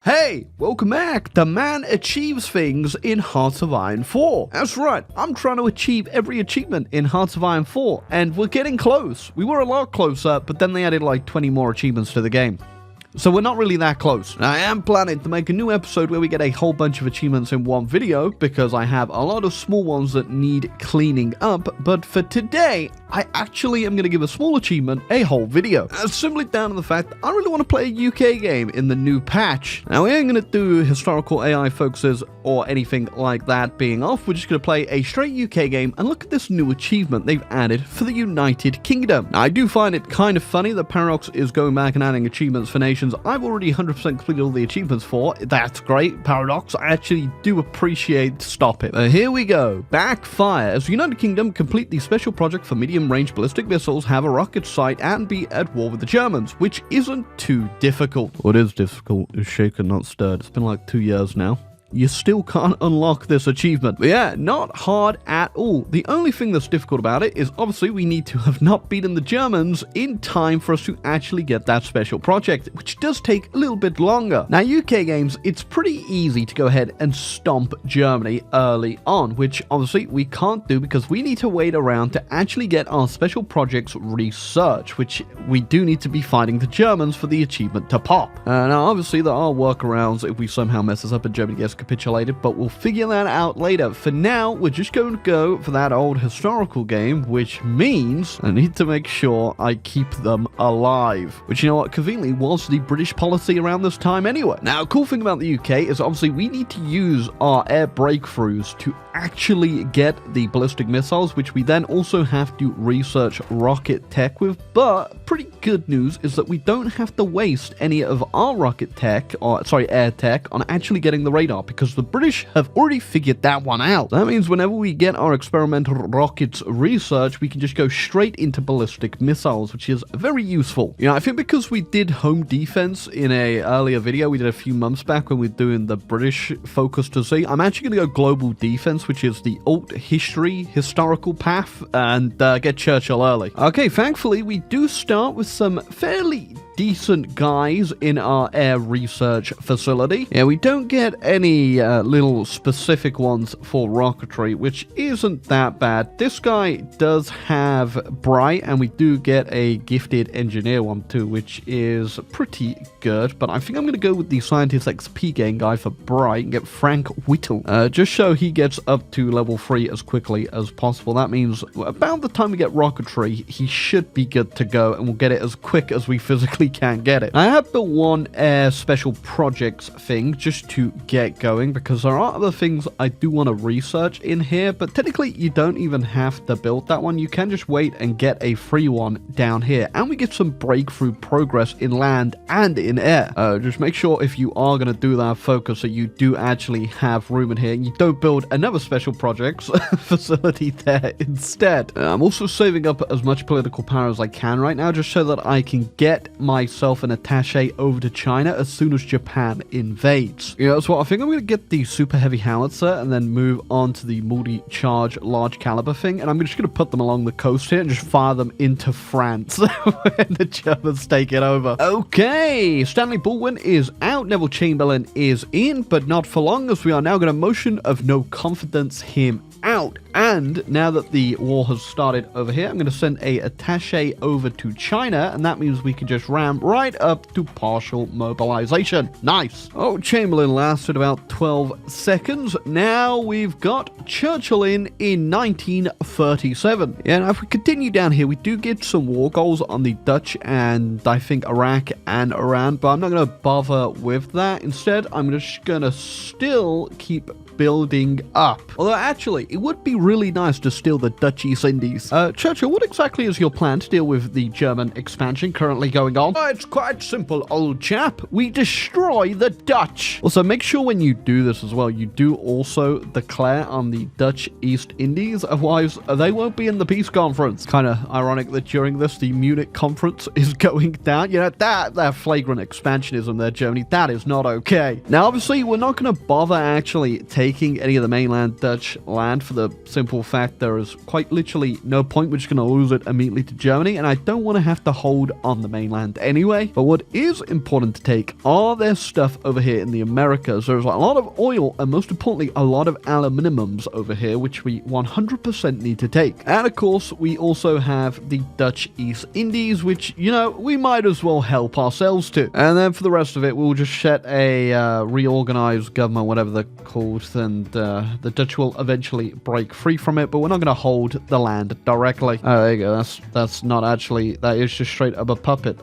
Hey, welcome back. The man achieves things in Hearts of Iron 4. That's right, I'm trying to achieve every achievement in Hearts of Iron 4, and we're getting close. We were a lot closer, but then they added like 20 more achievements to the game. So we're not really that close. I am planning to make a new episode where we get a whole bunch of achievements in one video, because I have a lot of small ones that need cleaning up, but for today, I actually am going to give a small achievement a whole video. Simply down to the fact that I really want to play a UK game in the new patch. Now we ain't going to do historical AI focuses or anything like that being off, we're just going to play a straight UK game and look at this new achievement they've added for the United Kingdom. Now I do find it kind of funny that Paradox is going back and adding achievements for nations I've already 100% completed all the achievements for. That's great, Paradox. I actually do appreciate. Stop it. Here we go. Backfire. As the United Kingdom complete the special project for medium-range ballistic missiles, have a rocket site, and be at war with the Germans, which isn't too difficult. What is difficult is shaken, not stirred. It's been like 2 years now. You still can't unlock this achievement. But yeah, not hard at all. The only thing that's difficult about it is obviously we need to have not beaten the Germans in time for us to actually get that special project, which does take a little bit longer. Now, UK games, it's pretty easy to go ahead and stomp Germany early on, which obviously we can't do because we need to wait around to actually get our special projects research, which we do need to be fighting the Germans for the achievement to pop. Now, obviously there are workarounds if we somehow mess this up and Germany gets capitulated, but we'll figure that out later. For now, we're just going to go for that old historical game, which means I need to make sure I keep them alive, which, you know what, conveniently was the British policy around this time anyway. Now, cool thing about the UK is obviously we need to use our air breakthroughs to actually get the ballistic missiles, which we then also have to research rocket tech with. But pretty good news is that we don't have to waste any of our rocket tech, or sorry, air tech, on actually getting the radar, because the British have already figured that one out. That means whenever we get our experimental rockets research, we can just go straight into ballistic missiles, which is very useful. You know, I think because we did home defense in a earlier video we did a few months back when we were doing the British focus to see, I'm actually going to go global defense, which is the alt history historical path, and get Churchill early. Okay, thankfully we do start with some fairly decent guys in our air research facility. Yeah, we don't get any little specific ones for rocketry, which isn't that bad. This guy does have Bright, and we do get a gifted engineer one too, which is pretty good, but I think I'm going to go with the Scientist XP game guy for Bright and get Frank Whittle, just so he gets up to level 3 as quickly as possible. That means about the time we get rocketry, he should be good to go, and we'll get it as quick as we physically can get it. I have the one air special projects thing just to get going, because there are other things I do want to research in here, but technically you don't even have to build that one. You can just wait and get a free one down here, and we get some breakthrough progress in land and in air. Just make sure if you are going to do that focus that you do actually have room in here, and you don't build another special projects facility there instead. I'm also saving up as much political power as I can right now, just so that I can get myself an attaché over to China as soon as Japan invades. You know, so I think I'm going to get the super heavy howitzer and then move on to the multi-charge large caliber thing, and I'm just going to put them along the coast here and just fire them into France when the Germans take it over. Okay, Stanley Baldwin is out, Neville Chamberlain is in, but not for long, as we are now going to motion of no confidence him out. And now that the war has started over here, I'm going to send a attaché over to China, and that means we can just ram right up to partial mobilization. Nice. Oh, Chamberlain lasted about 12 seconds. Now we've got Churchill in 1937. Yeah, now if we continue down here, we do get some war goals on the Dutch and I think Iraq and Iran, but I'm not going to bother with that. Instead, I'm just going to still keep building up. Although actually, it would be really nice to steal the Dutch East Indies. Churchill, what exactly is your plan to deal with the German expansion currently going on? Oh, it's quite simple, old chap. We destroy the Dutch. Also, make sure when you do this as well, you do also declare on the Dutch East Indies, otherwise they won't be in the peace conference. Kind of ironic that during this, the Munich conference is going down. You know, that flagrant expansionism there, Germany, that is not okay. Now, obviously, we're not going to bother actually taking taking any of the mainland Dutch land for the simple fact there is quite literally no point. We're just going to lose it immediately to Germany, and I don't want to have to hold on the mainland anyway. But what is important to take are their stuff over here in the Americas. There's a lot of oil and most importantly a lot of aluminums over here, which we 100% need to take. And of course we also have the Dutch East Indies, which, you know, we might as well help ourselves to. And then for the rest of it, we'll just set a reorganized government, whatever they're called, and the Dutch will eventually break free from it, but we're not going to hold the land directly. Oh, there you go. That's not actually, that is just straight up a puppet.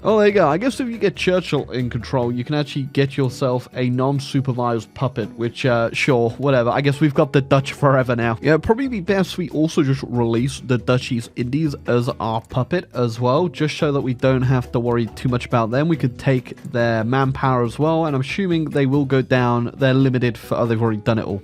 Oh, there you go. I guess if you get Churchill in control, you can actually get yourself a non-supervised puppet, which, sure, whatever. I guess we've got the Dutch forever now. Yeah, it'd probably be best we also just release the Dutch East Indies as our puppet as well, just so that we don't have to worry too much about them. We could take their manpower as well, and I'm assuming they will go down. They're limited for, oh, they've already done it all.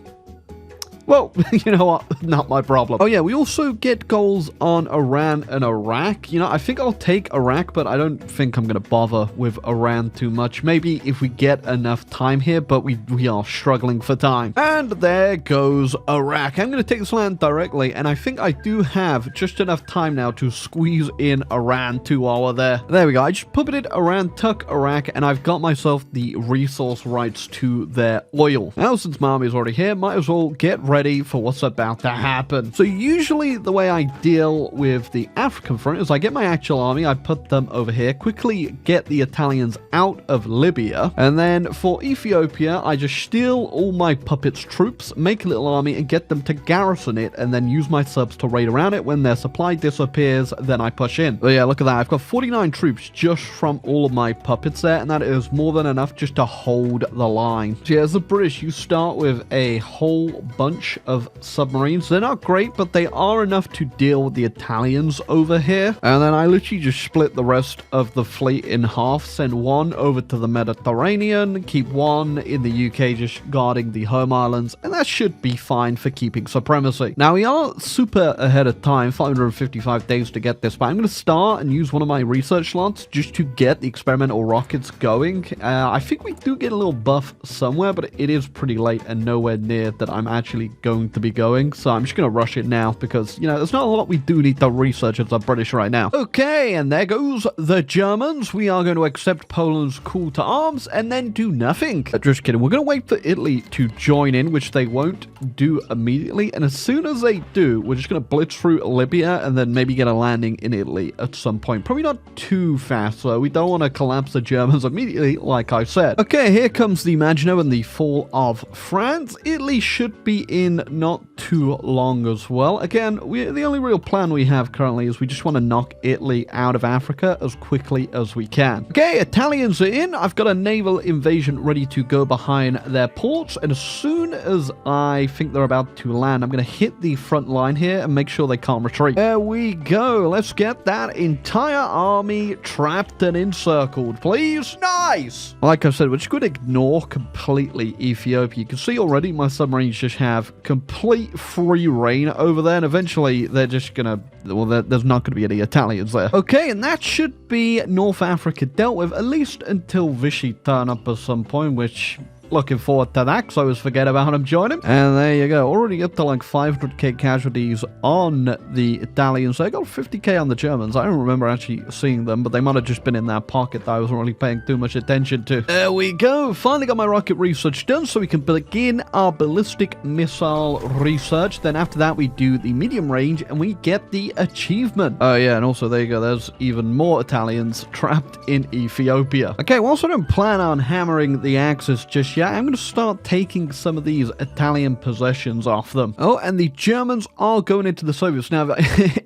Well, you know what? Not my problem. Oh yeah, we also get goals on Iran and Iraq. You know, I think I'll take Iraq, but I don't think I'm going to bother with Iran too much. Maybe if we get enough time here, but we are struggling for time. And there goes Iraq. I'm going to take this land directly, and I think I do have just enough time now to squeeze in Iran too while we're there. There we go. I just puppeted Iran, took Iraq, and I've got myself the resource rights to their oil. Now, since my army is already here, might as well get ready for what's about to happen. So usually the way I deal with the African front is I get my actual army, I put them over here, quickly get the Italians out of Libya, and then for Ethiopia, I just steal all my puppets' troops, make a little army, and get them to garrison it, and then use my subs to raid around it. When their supply disappears, then I push in. But yeah, look at that. I've got 49 troops just from all of my puppets there, and that is more than enough just to hold the line. So yeah, as the British, you start with a whole bunch of submarines. They're not great, but they are enough to deal with the Italians over here. And then I literally just split the rest of the fleet in half, send one over to the Mediterranean, keep one in the UK just guarding the home islands, and that should be fine for keeping supremacy. Now, we are super ahead of time, 555 days to get this, but I'm going to start and use one of my research slots just to get the experimental rockets going. I think we do get a little buff somewhere, but it is pretty late and nowhere near that I'm actually going to be going, so I'm just going to rush it now because, you know, there's not a lot we do need to research as the British right now. Okay, and there goes the Germans. We are going to accept Poland's call to arms and then do nothing. Just kidding. We're going to wait for Italy to join in, which they won't do immediately, and as soon as they do, we're just going to blitz through Libya and then maybe get a landing in Italy at some point. Probably not too fast, though. We don't want to collapse the Germans immediately, like I said. Okay, here comes the Maginot and the fall of France. Italy should be in not too long as well. Again, the only real plan we have currently is we just want to knock Italy out of Africa as quickly as we can. Okay, Italians are in. I've got a naval invasion ready to go behind their ports, and as soon as I think they're about to land, I'm going to hit the front line here and make sure they can't retreat. There we go. Let's get that entire army trapped and encircled, please. Nice! Like I said, we're just going to ignore completely Ethiopia. You can see already my submarines just have complete free reign over there, and eventually they're just gonna, well, there's not gonna be any Italians there. Okay, and that should be North Africa dealt with, at least until Vichy turn up at some point, which looking forward to that, because I always forget about him joining. And there you go, already up to like 500k casualties on the Italians. I got 50k on the Germans. I don't remember actually seeing them, but they might have just been in that pocket that I wasn't really paying too much attention to. There we go, finally got my rocket research done, so we can begin our ballistic missile research. Then after that, we do the medium range, and we get the achievement. Oh yeah, and also there you go, there's even more Italians trapped in Ethiopia. Okay, well, also I don't plan on hammering the Axis just yet. I'm going to start taking some of these Italian possessions off them. Oh, and the Germans are going into the Soviets. Now,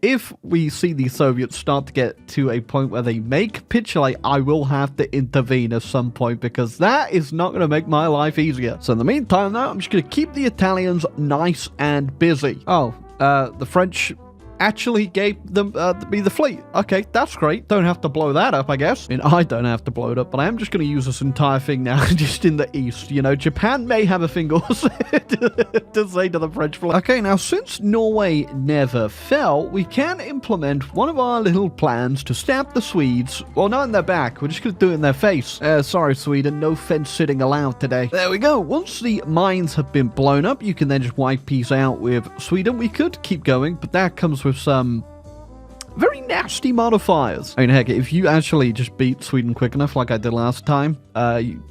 if we see the Soviets start to get to a point where they may capitulate, I will have to intervene at some point, because that is not going to make my life easier. So in the meantime, though, I'm just going to keep the Italians nice and busy. Oh, the French actually gave them me the fleet. Okay, that's great. Don't have to blow that up, I guess. I mean, I don't have to blow it up, but I am just going to use this entire thing now just in the east. You know, Japan may have a thing also to say to the French fleet. Okay, now since Norway never fell, we can implement one of our little plans to stab the Swedes. Well, not in their back. We're just going to do it in their face. Sorry, Sweden. No fence sitting allowed today. There we go. Once the mines have been blown up, you can then just wipe peace out with Sweden. We could keep going, but that comes with some very nasty modifiers. I mean, heck, if you actually just beat Sweden quick enough like I did last time,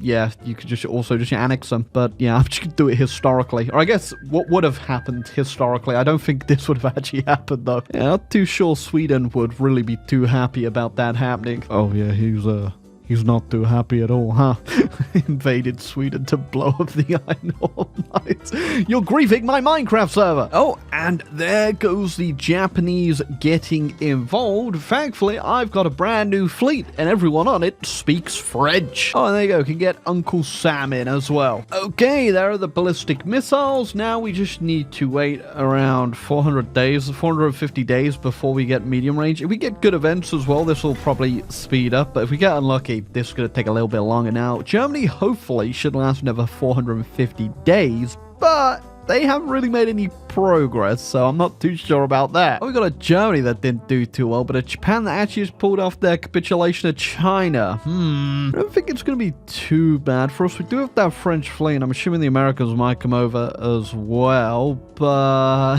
yeah, you could just also just annex them. But yeah, I'm just gonna do it historically. Or I guess what would have happened historically. I don't think this would have actually happened, though. Yeah, not too sure Sweden would really be too happy about that happening. Oh, yeah, he's not too happy at all, huh? Invaded Sweden to blow up the Iron Ore mines. You're grieving my Minecraft server. Oh, and there goes the Japanese getting involved. Thankfully, I've got a brand new fleet, and everyone on it speaks French. Oh, and there you go. Can get Uncle Sam in as well. Okay, there are the ballistic missiles. Now we just need to wait around 450 days before we get medium range. If we get good events as well, this will probably speed up. But if we get unlucky, this is going to take a little bit longer now. Germany hopefully should last another 450 days, but they haven't really made any progress, so I'm not too sure about that. We got a Germany that didn't do too well, but a Japan that actually just pulled off their capitulation of China. I don't think it's going to be too bad for us. We do have that French fleet, and I'm assuming the Americans might come over as well, but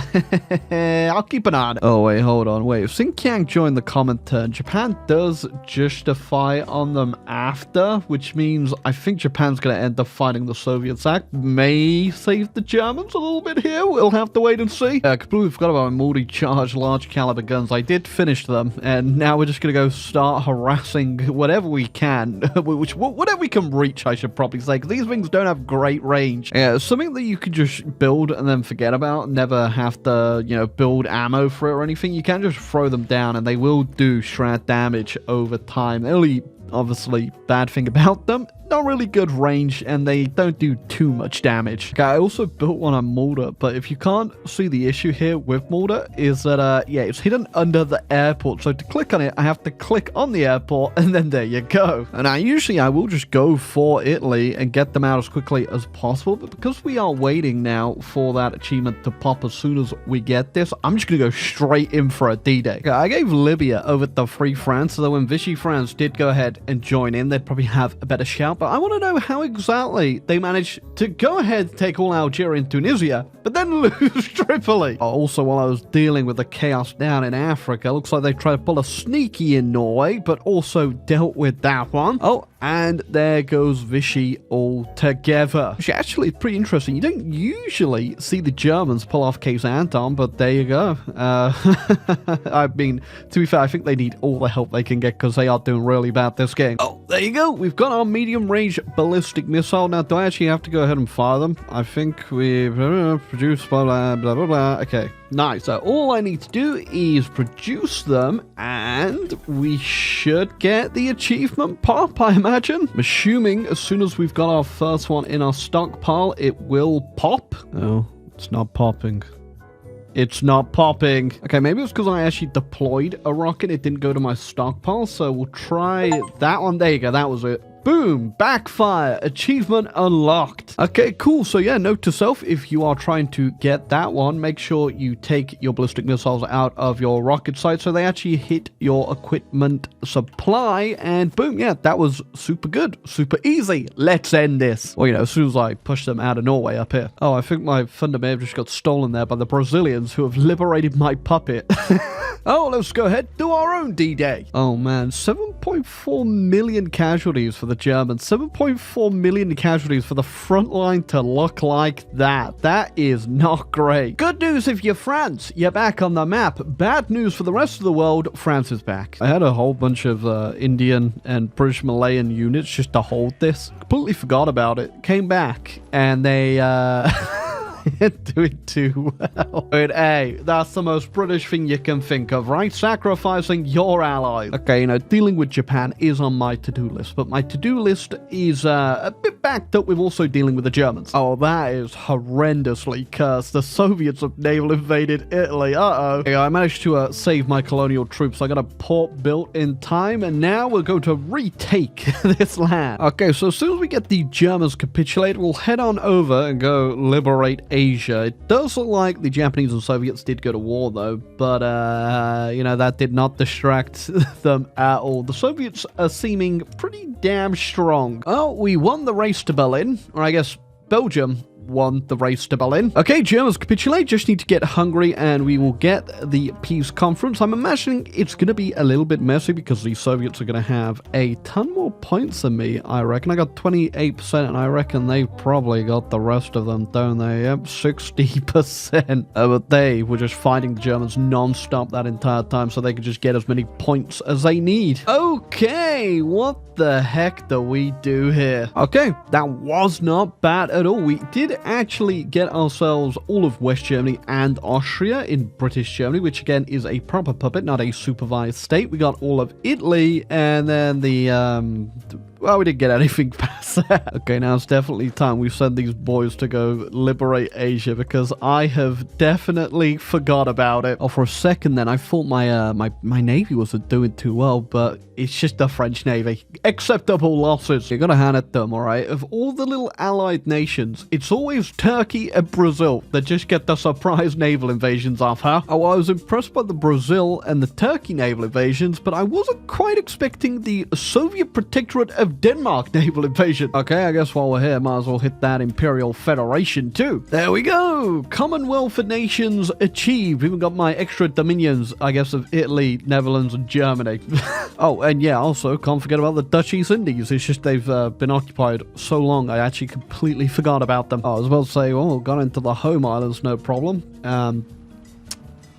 I'll keep an eye on it. Oh, wait, hold on. Wait, if Xinjiang joined the Comintern, Japan does justify on them after, which means I think Japan's going to end up fighting the Soviets. That may save the Germans a little bit here. We'll have to wait and see. I completely forgot about my multi-charge large caliber guns. I did finish them, and now we're just gonna go start harassing whatever we can, whatever we can reach, I should probably say, because these things don't have great range. Yeah, it's something that you could just build and then forget about, never have to, you know, build ammo for it or anything. You can just throw them down, and they will do shred damage over time. The only obviously bad thing about them, not really good range, and they don't do too much damage. Okay, I also built one on Malta, but if you can't see, the issue here with Malta is that, yeah, it's hidden under the airport. So to click on it, I have to click on the airport, and then there you go. And usually I will just go for Italy and get them out as quickly as possible, but because we are waiting now for that achievement to pop as soon as we get this, I'm just gonna go straight in for a D-Day. Okay, I gave Libya over to Free France, so that when Vichy France did go ahead and join in, they'd probably have a better shout. But I want to know how exactly they managed to go ahead and take all Algeria and Tunisia, but then lose Tripoli. Also, while I was dealing with the chaos down in Africa, looks like they tried to pull a sneaky in Norway, but also dealt with that one. Oh, and there goes Vichy altogether. Which actually is pretty interesting. You don't usually see the Germans pull off Case Anton, but there you go. I mean, to be fair, I think they need all the help they can get because they are doing really bad this game. Oh, there you go. We've got our medium-range ballistic missile. Now, do I actually have to go ahead and fire them? I think we've produced blah, blah, blah, blah, blah. Okay, nice. So all I need to do is produce them, and we should get the achievement pop, I imagine. I'm assuming as soon as we've got our first one in our stockpile, it will pop. Oh, it's not popping. It's not popping. Okay, maybe it's because I actually deployed a rocket. It didn't go to my stockpile, so we'll try that one. There you go. That was it. Boom! Backfire! Achievement unlocked. Okay, cool. So yeah, note to self, if you are trying to get that one, make sure you take your ballistic missiles out of your rocket sight so they actually hit your equipment supply, and boom, yeah, that was super good. Super easy. Let's end this. Well, you know, as soon as I push them out of Norway up here. Oh, I think my thunder may have just got stolen there by the Brazilians who have liberated my puppet. Oh, let's go ahead, do our own D-Day. Oh man, 7.4 million casualties for the Germans. 7.4 million casualties for the front line to look like that. That is not great. Good news if you're France, you're back on the map. Bad news for the rest of the world, France is back. I had a whole bunch of Indian and British Malayan units just to hold this. Completely forgot about it. Came back and they doing too well. But hey, that's the most British thing you can think of, right? Sacrificing your allies. Okay, you know, dealing with Japan is on my to-do list, but my to-do list is a bit bad fact that we're also dealing with the Germans. Oh, that is horrendously cursed. The Soviets have naval invaded Italy. Uh-oh. Okay, I managed to save my colonial troops. I got a port built in time, and now we're going to retake this land. Okay, so as soon as we get the Germans capitulate, we'll head on over and go liberate Asia. It does look like the Japanese and Soviets did go to war, though, but, you know, that did not distract them at all. The Soviets are seeming pretty damn strong. Oh, we won the race to Berlin, or I guess Belgium won the race to Berlin. Okay, Germans capitulate. Just need to get Hungary and we will get the peace conference. I'm imagining it's going to be a little bit messy because the Soviets are going to have a ton more points than me, I reckon. I got 28% and I reckon they've probably got the rest of them, don't they? Yep, 60%. But they were just fighting the Germans non-stop that entire time so they could just get as many points as they need. Okay, what the heck do we do here? Okay, that was not bad at all. We did actually get ourselves all of West Germany and Austria in British Germany, which again is a proper puppet, not a supervised state. We got all of Italy, and then the well, we didn't get anything past that. Okay, now it's definitely time we send these boys to go liberate Asia, because I have definitely forgot about it. Oh, for a second then, I thought my my navy wasn't doing too well, but it's just the French navy. Acceptable losses. You're gonna hand it to them, alright? Of all the little allied nations, it's always Turkey and Brazil that just get the surprise naval invasions off, huh? Oh, I was impressed by the Brazil and the Turkey naval invasions, but I wasn't quite expecting the Soviet Protectorate of Denmark naval invasion. Okay, I guess while we're here, might as well hit that Imperial Federation too. There we go! Commonwealth of Nations achieved. We've even got my extra dominions, I guess, of Italy, Netherlands, and Germany. Oh, and yeah, also, can't forget about the Dutch East Indies. It's just they've been occupied so long, I actually completely forgot about them. Oh, I was about to say, well, got into the home islands, no problem.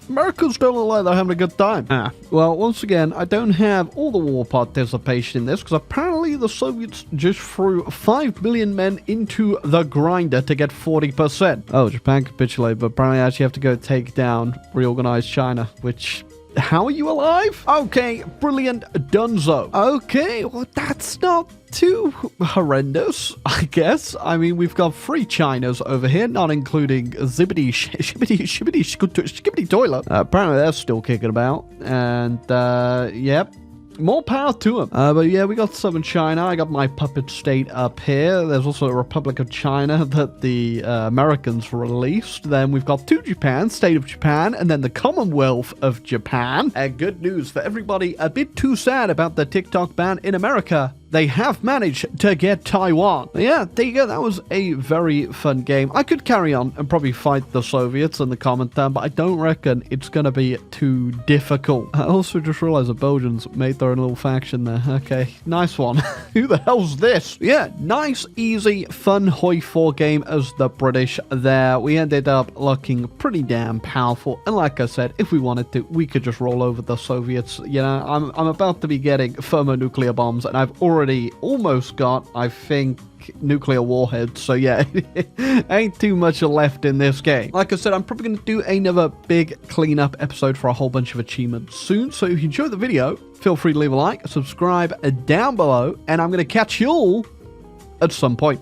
Americans don't look like they're having a good time. Well, once again, I don't have all the war participation in this, because apparently the Soviets just threw 5 million men into the grinder to get 40%. Oh, Japan capitulated, but apparently I actually have to go take down reorganized China, which... How are you alive? Okay, brilliant, dunzo. Okay, well, that's not too horrendous, I guess. I mean, we've got 3 Chinas over here, not including Shibbity Toilet. Apparently, they're still kicking about. And, yep. More power to them. But yeah, we got Southern China. I got my puppet state up here. There's also a Republic of China that the Americans released. Then we've got 2 Japan, State of Japan, and then the Commonwealth of Japan. And good news for everybody a bit too sad about the TikTok ban in America. They have managed to get Taiwan. Yeah, there you go. That was a very fun game. I could carry on and probably fight the Soviets in the Comintern, but I don't reckon it's going to be too difficult. I also just realized the Belgians made their own little faction there. Okay, nice one. Who the hell's this? Yeah, nice, easy, fun HOI4 game as the British there. We ended up looking pretty damn powerful. And like I said, if we wanted to, we could just roll over the Soviets. You know, I'm about to be getting thermonuclear bombs, and I've already almost got, I think, nuclear warheads. So yeah, ain't too much left in this game. Like I said, I'm probably going to do another big cleanup episode for a whole bunch of achievements soon. So if you enjoyed the video, feel free to leave a like, subscribe down below, and I'm going to catch you all at some point.